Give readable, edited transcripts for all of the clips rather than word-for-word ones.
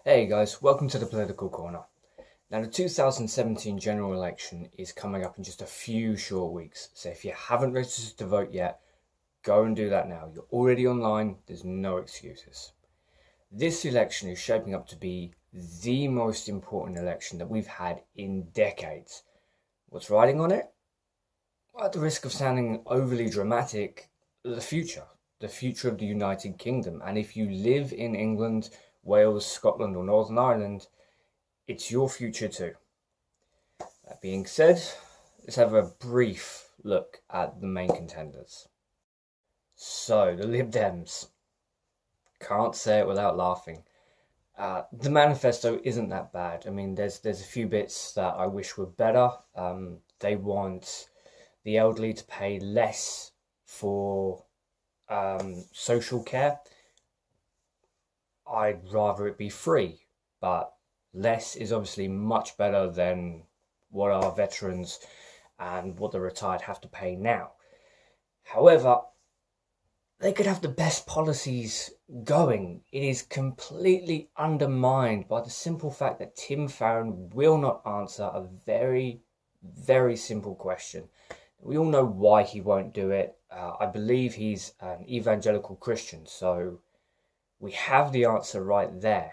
Hey guys, welcome to the Political Corner. Now, the 2017 general election is coming up in just a few short weeks, so if you haven't registered to vote yet, go and do that now. You're already online, there's no excuses. This election is shaping up to be the most important election that we've had in decades. What's riding on it? Well, at the risk of sounding overly dramatic, the future of the United Kingdom. And if you live in England, Wales, Scotland, or Northern Ireland, it's your future too. That being said, let's have a brief look at the main contenders. So, the Lib Dems. Can't say it without laughing. The manifesto isn't that bad. I mean, there's a few bits that I wish were better. They want the elderly to pay less for social care. I'd rather it be free, but less is obviously much better than what our veterans and what the retired have to pay now. However, they could have the best policies going. It is completely undermined by the simple fact that Tim Farron will not answer a very, very simple question. We all know why he won't do it. I believe he's an evangelical Christian, so we have the answer right there.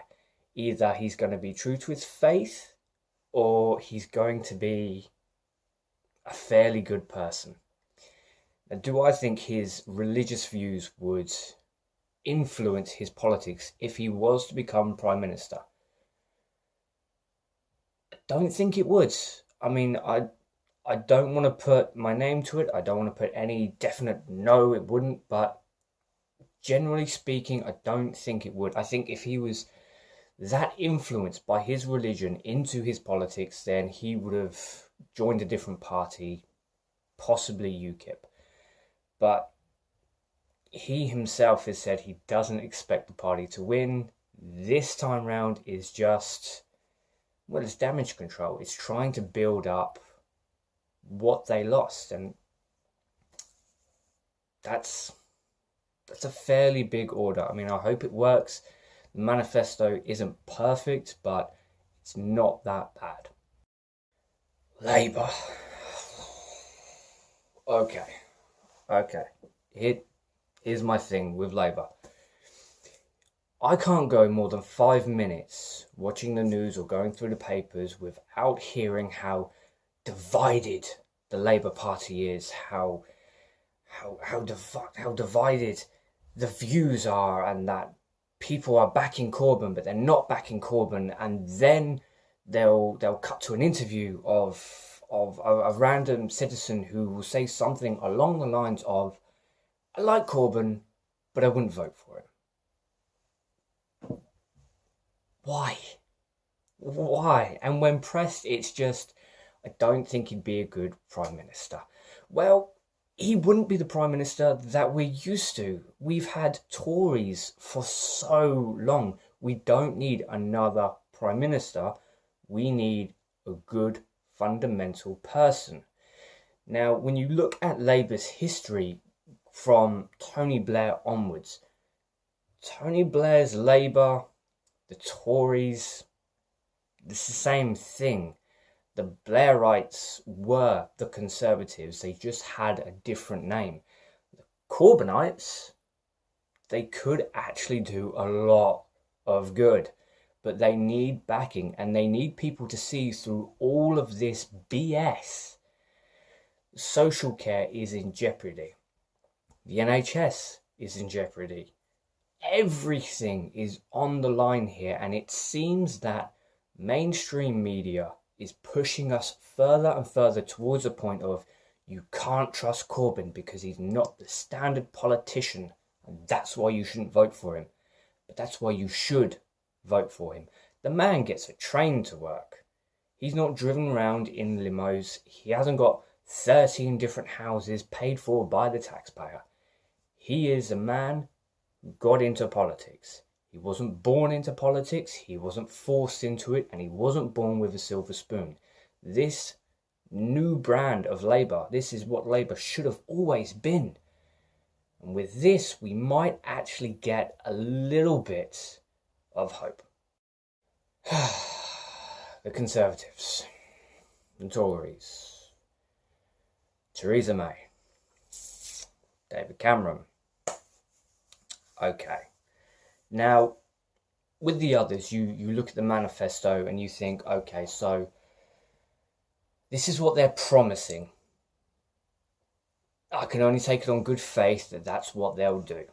Either he's going to be true to his faith, or he's going to be a fairly good person. Now, do I think his religious views would influence his politics if he was to become Prime Minister? I don't think it would. I mean, I don't want to put my name to it. I don't want to put any definite no, it wouldn't. But generally speaking, I don't think it would. I think if he was that influenced by his religion into his politics, then he would have joined a different party, possibly UKIP. But he himself has said he doesn't expect the party to win. This time round is just, well, it's damage control. It's trying to build up what they lost, and that's a fairly big order. I mean, I hope it works. The manifesto isn't perfect, but it's not that bad. Labour. Okay. Here's my thing with Labour. I can't go more than 5 minutes watching the news or going through the papers without hearing how divided the Labour Party is, how divided the views are, and that people are backing Corbyn, but they're not backing Corbyn, and then they'll cut to an interview of a random citizen who will say something along the lines of, "I like Corbyn, but I wouldn't vote for him." Why? And when pressed, it's just, I don't think he'd be a good Prime Minister. Well, he wouldn't be the Prime Minister that we're used to. We've had Tories for so long. We don't need another Prime Minister. We need a good fundamental person. Now, when you look at Labour's history from Tony Blair onwards, Tony Blair's Labour, the Tories, it's the same thing. The Blairites were the Conservatives. They just had a different name. The Corbynites, they could actually do a lot of good, but they need backing, and they need people to see through all of this BS. Social care is in jeopardy. The NHS is in jeopardy. Everything is on the line here, and it seems that mainstream media is pushing us further and further towards the point of, you can't trust Corbyn because he's not the standard politician, and that's why you shouldn't vote for him. But that's why you should vote for him. The man gets a train to work. He's not driven around in limos. He hasn't got 13 different houses paid for by the taxpayer. He is a man who got into politics. He wasn't born into politics, he wasn't forced into it, and he wasn't born with a silver spoon. This new brand of Labour, this is what Labour should have always been. And with this, we might actually get a little bit of hope. The Conservatives, the Tories, Theresa May, David Cameron. Okay. Now, with the others, you look at the manifesto and you think, okay, so this is what they're promising. I can only take it on good faith that that's what they'll do.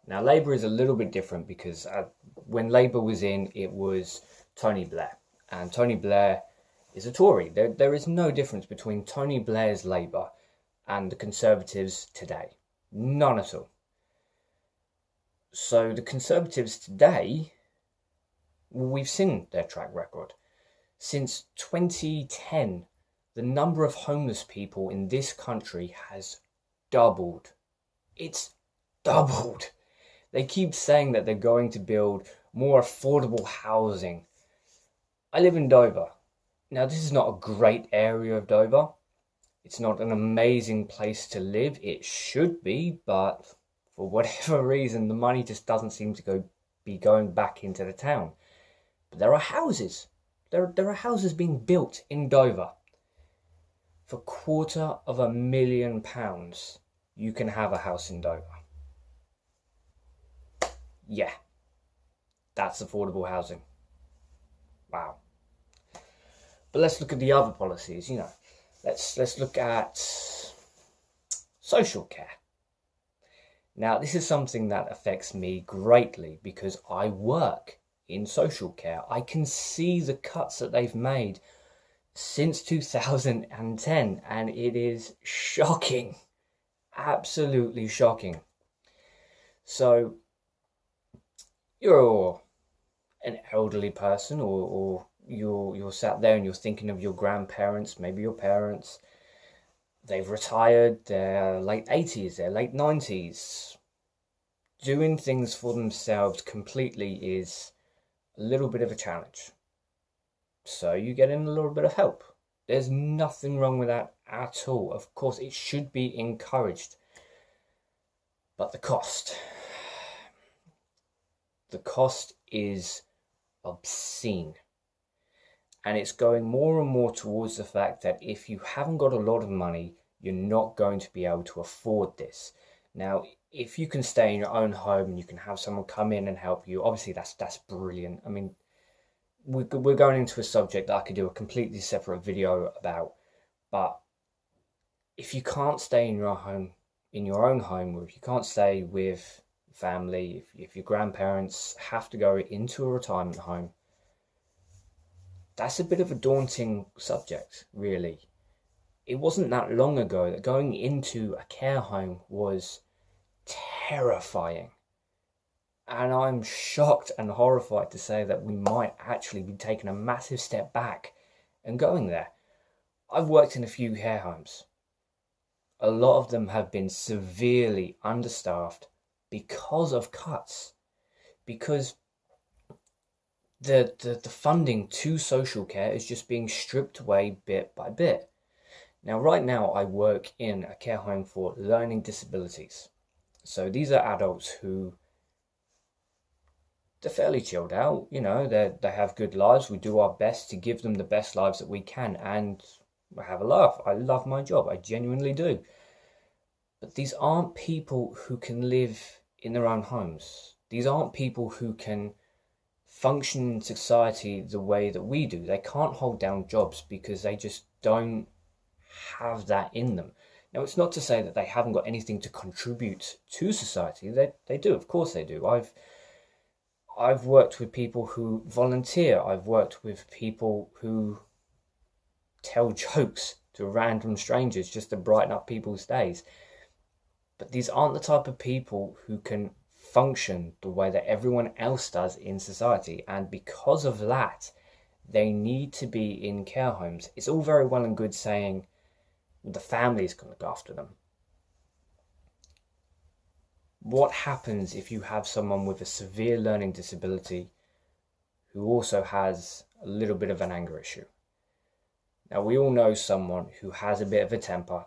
Now, Labour is a little bit different because when Labour was in, it was Tony Blair. And Tony Blair is a Tory. There is no difference between Tony Blair's Labour and the Conservatives today. None at all. So the Conservatives today, we've seen their track record. Since 2010, the number of homeless people in this country has doubled. It's doubled. They keep saying that they're going to build more affordable housing. I live in Dover. Now, this is not a great area of Dover. It's not an amazing place to live. It should be, but for whatever reason, the money just doesn't seem to be going back into the town. But there are houses. There are houses being built in Dover. For £250,000, you can have a house in Dover. Yeah, that's affordable housing. Wow. But let's look at the other policies, Let's look at social care. Now, this is something that affects me greatly because I work in social care. I can see the cuts that they've made since 2010, and it is shocking. Absolutely shocking. So, you're an elderly person or you're sat there and you're thinking of your grandparents, maybe your parents. They've retired, they're late 80s, they're late 90s. Doing things for themselves completely is a little bit of a challenge. So you get in a little bit of help. There's nothing wrong with that at all. Of course, it should be encouraged. But the cost is obscene. And it's going more and more towards the fact that if you haven't got a lot of money, you're not going to be able to afford this. Now, if you can stay in your own home and you can have someone come in and help you, obviously that's brilliant. I mean, we're going into a subject that I could do a completely separate video about. But if you can't stay in your own home, or if you can't stay with family, if your grandparents have to go into a retirement home, that's a bit of a daunting subject, really. It wasn't that long ago that going into a care home was terrifying. And I'm shocked and horrified to say that we might actually be taking a massive step back and going there. I've worked in a few care homes. A lot of them have been severely understaffed because of cuts. Because the funding to social care is just being stripped away bit by bit. Now, right now, I work in a care home for learning disabilities. So these are adults who, they're fairly chilled out, they have good lives. We do our best to give them the best lives that we can, and I have a laugh. I love my job, I genuinely do. But these aren't people who can live in their own homes. These aren't people who can function in society the way that we do. They can't hold down jobs because they just don't have that in them. Now, it's not to say that they haven't got anything to contribute to society. They do, of course they do. I've worked with people who volunteer. I've worked with people who tell jokes to random strangers just to brighten up people's days. But these aren't the type of people who can function the way that everyone else does in society. And because of that, they need to be in care homes. It's all very well and good saying the family's going to look after them. What happens if you have someone with a severe learning disability who also has a little bit of an anger issue? Now, we all know someone who has a bit of a temper.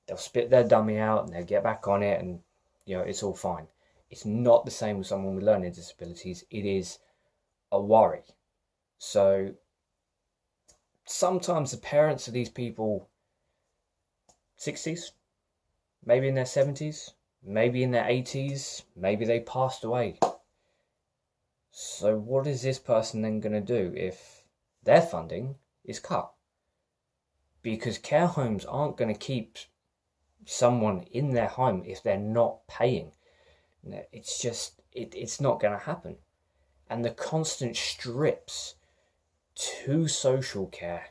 They'll spit their dummy out and they'll get back on it and, it's all fine. It's not the same with someone with learning disabilities. It is a worry. So sometimes the parents of these people, 60s, maybe in their 70s, maybe in their 80s, maybe they passed away. So what is this person then going to do if their funding is cut? Because care homes aren't going to keep someone in their home if they're not paying. It's just, it's not going to happen. And the constant strips to social care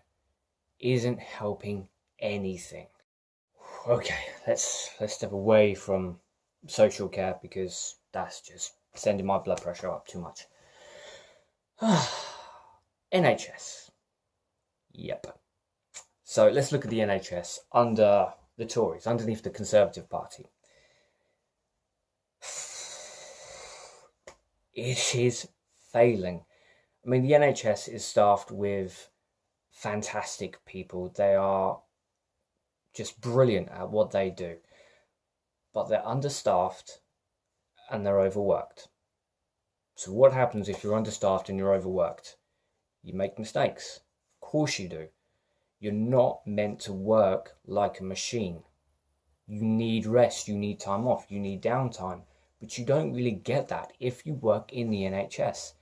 isn't helping anything. Okay, let's step away from social care because that's just sending my blood pressure up too much. NHS. Yep. So let's look at the NHS under the Tories, underneath the Conservative Party. It is failing. I mean, the NHS is staffed with fantastic people. They are just brilliant at what they do. But they're understaffed and they're overworked. So what happens if you're understaffed and you're overworked? You make mistakes. Of course you do. You're not meant to work like a machine. You need rest, you need time off, you need downtime. But you don't really get that if you work in the NHS.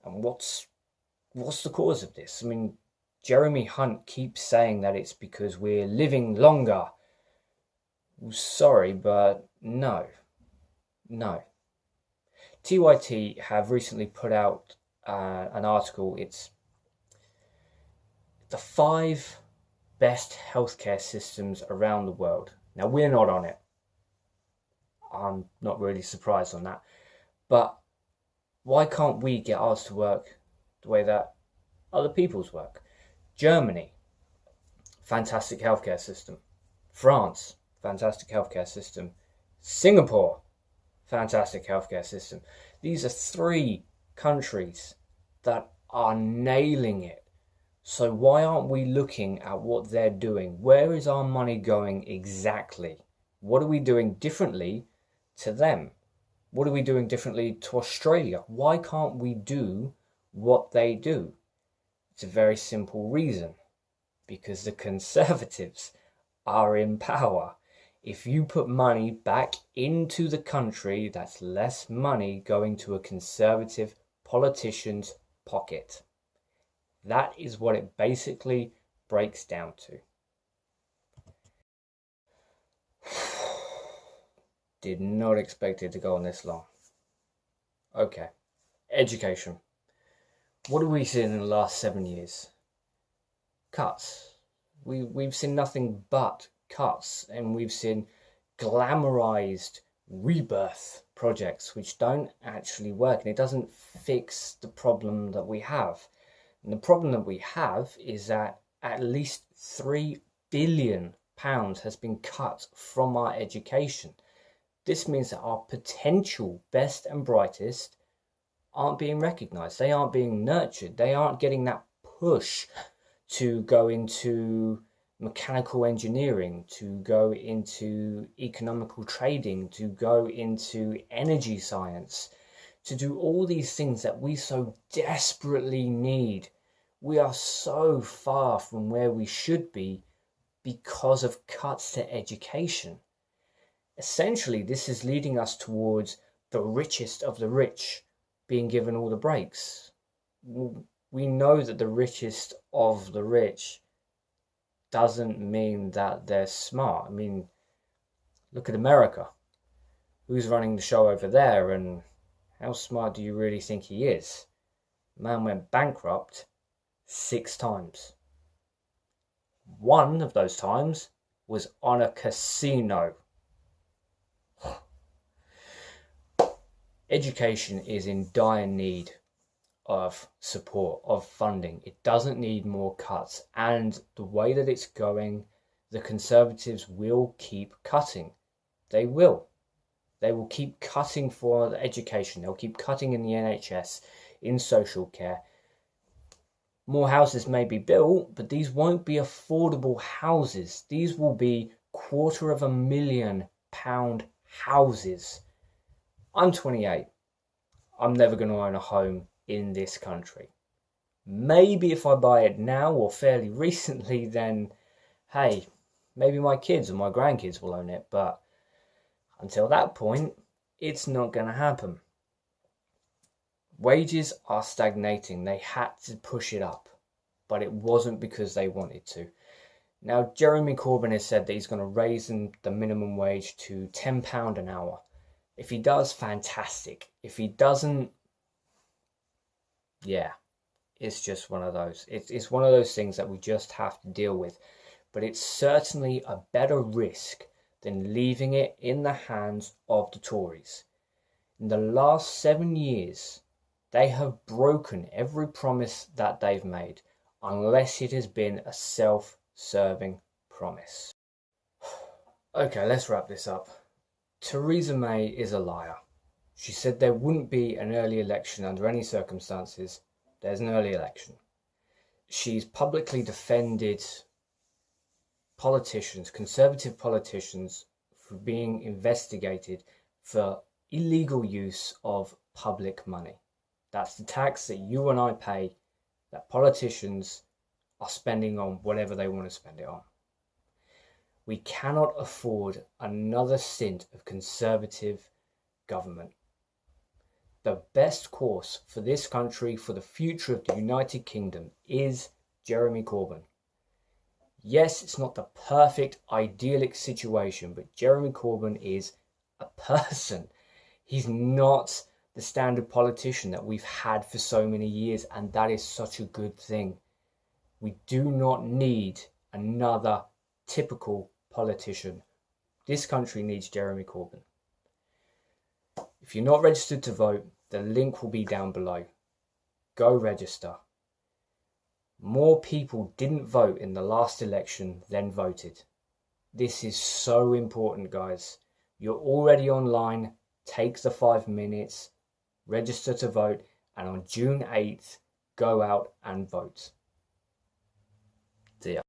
And what's the cause of this? I mean, Jeremy Hunt keeps saying that it's because we're living longer. Well, sorry, but no. TYT have recently put out an article. It's the 5 best healthcare systems around the world. Now, we're not on it. I'm not really surprised on that. But why can't we get ours to work the way that other people's work? Germany, fantastic healthcare system. France, fantastic healthcare system. Singapore, fantastic healthcare system. These are 3 countries that are nailing it. So why aren't we looking at what they're doing? Where is our money going exactly? What are we doing differently to them? What are we doing differently to Australia? Why can't we do what they do? It's a very simple reason. Because the Conservatives are in power. If you put money back into the country, that's less money going to a Conservative politician's pocket. That is what it basically breaks down to. Did not expect it to go on this long. Okay, education. What have we seen in the last 7 years? Cuts. We've seen nothing but cuts, and we've seen glamorized rebirth projects which don't actually work, and it doesn't fix the problem that we have. And the problem that we have is that at least £3 billion has been cut from our education. This means that our potential best and brightest aren't being recognised. They aren't being nurtured. They aren't getting that push to go into mechanical engineering, to go into economical trading, to go into energy science, to do all these things that we so desperately need. We are so far from where we should be because of cuts to education. Essentially, this is leading us towards the richest of the rich being given all the breaks. We know that the richest of the rich doesn't mean that they're smart. I mean, look at America. Who's running the show over there, and how smart do you really think he is? Man went bankrupt 6 times. One of those times was on a casino. Education is in dire need of support, of funding. It doesn't need more cuts. And the way that it's going, the Conservatives will keep cutting. They will. They will keep cutting for education. They'll keep cutting in the NHS, in social care. More houses may be built, but these won't be affordable houses. These will be £250,000 houses. I'm 28. I'm never going to own a home in this country. Maybe if I buy it now or fairly recently, then hey, maybe my kids or my grandkids will own it. But until that point, it's not going to happen. Wages are stagnating. They had to push it up, but it wasn't because they wanted to. Now, Jeremy Corbyn has said that he's going to raise the minimum wage to £10 an hour. If he does, fantastic. If he doesn't, yeah, it's just one of those. It's one of those things that we just have to deal with. But it's certainly a better risk than leaving it in the hands of the Tories. In the last 7 years, they have broken every promise that they've made, unless it has been a self-serving promise. Okay, let's wrap this up. Theresa May is a liar. She said there wouldn't be an early election under any circumstances. There's an early election. She's publicly defended politicians, conservative politicians, for being investigated for illegal use of public money. That's the tax that you and I pay, that politicians are spending on whatever they want to spend it on. We cannot afford another stint of conservative government. The best course for this country, for the future of the United Kingdom, is Jeremy Corbyn. Yes, it's not the perfect, idyllic situation, but Jeremy Corbyn is a person. He's not the standard politician that we've had for so many years, and that is such a good thing. We do not need another typical politician. This country needs Jeremy Corbyn. If you're not registered to vote, the link will be down below. Go register. More people didn't vote in the last election than voted. This is so important, guys. You're already online. Take the 5 minutes, register to vote, and on June 8th, go out and vote. See ya.